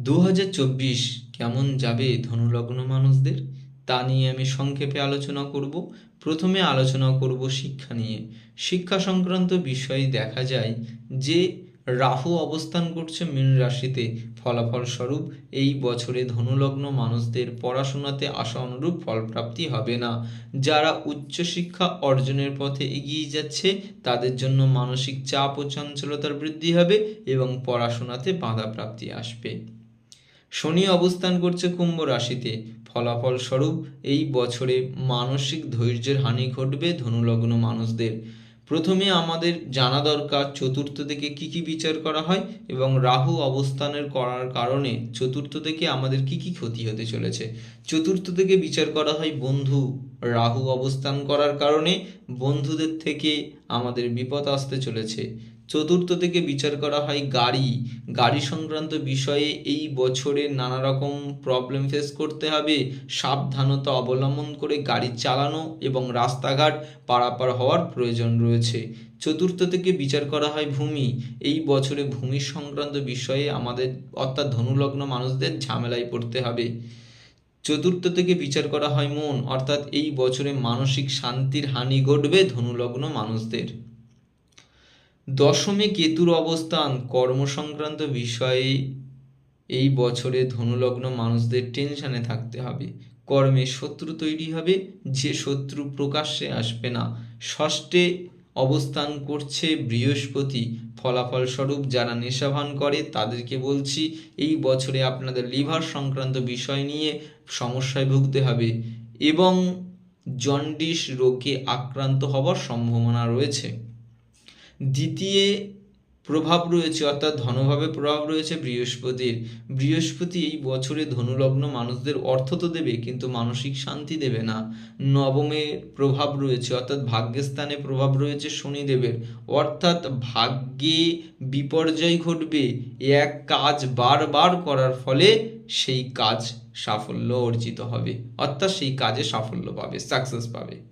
2024 কেমন যাবে ধনুলগ্ন মানুষদের তা নিয়ে আমি সংক্ষেপে আলোচনা করব। প্রথমে আলোচনা করব শিক্ষা নিয়ে। শিক্ষা সংক্রান্ত বিষয়ে দেখা যায় যে রাহু অবস্থান করছে মীন রাশিতে, ফলাফল স্বরূপ এই বছরে ধনুলগ্ন মানুষদের পড়াশোনাতে আশা অনুরূপ ফলপ্রাপ্তি হবে না। যারা উচ্চশিক্ষা অর্জনের পথে এগিয়ে যাচ্ছে তাদের জন্য মানসিক চাপ ও চঞ্চলতার বৃদ্ধি হবে এবং পড়াশোনাতে বাধাপ্রাপ্তি আসবে। শনি অবস্থান করছে কুম্ভ রাশিতে, ফলাফল স্বরূপ এই বছরে মানসিক ধৈর্যের হানি ঘটবে ধনুলগ্ন মানুষদের। প্রথমে আমাদের জানা দরকার চতুর্থ থেকে কি কি বিচার করা হয় এবং রাহু অবস্থানের করার কারণে চতুর্থ থেকে আমাদের কি কি ক্ষতি হতে চলেছে। চতুর্থ থেকে বিচার করা হয় বন্ধু। রাহু অবস্থান করার কারণে বন্ধুদের থেকে আমাদের বিপদ আসতে চলেছে। চতুর্থ থেকে বিচার করা হয় গাড়ি সংক্রান্ত বিষয়ে এই বছরে নানা রকম প্রবলেম ফেস করতে হবে। সাবধানতা অবলম্বন করে গাড়ি চালানো এবং রাস্তাঘাট পারাপার হওয়ার প্রয়োজন রয়েছে। চতুর্থ থেকে বিচার করা হয় ভূমি। এই বছরে ভূমি সংক্রান্ত বিষয়ে আমাদের অর্থাৎ ধনুলগ্ন মানুষদের ঝামেলায় পড়তে হবে। চতুর্থ থেকে বিচার করা হয় মন, অর্থাৎ এই বছরে মানসিক শান্তির হানি ঘটবে ধনুলগ্ন মানুষদের। দশমে কেতুর অবস্থান কর্ম সংক্রান্ত বিষয়ে এই বছরে ধনুলগ্ন মানুষদের টেনশনে থাকতে হবে। কর্মে শত্রু তৈরি হবে, যে শত্রু প্রকাশ্যে আসবে না। ষষ্ঠে অবস্থান করছে বৃহস্পতি, ফলাফল স্বরূপ যারা নেশাভান করে তাদেরকে বলছি এই বছরে আপনাদের লিভার সংক্রান্ত বিষয় নিয়ে সমস্যায় ভুগতে হবে এবং জন্ডিস রোগে আক্রান্ত হওয়ার সম্ভাবনা রয়েছে। দ্বিতীয় প্রভাব রয়েছে অর্থাৎ ধনভাবে প্রভাব রয়েছে বৃহস্পতির। বৃহস্পতি এই বছরে ধনুলগ্ন মানুষদের অর্থ তো দেবে কিন্তু মানসিক শান্তি দেবে না। নবমে প্রভাব রয়েছে অর্থাৎ ভাগ্যস্থানে প্রভাব রয়েছে শনিদেবের, অর্থাৎ ভাগ্যে বিপর্যয় ঘটবে। এক কাজ বারবার করার ফলে সেই কাজ সাফল্য অর্জিত হবে, অর্থাৎ সেই কাজে সাফল্য পাবে, সাকসেস পাবে।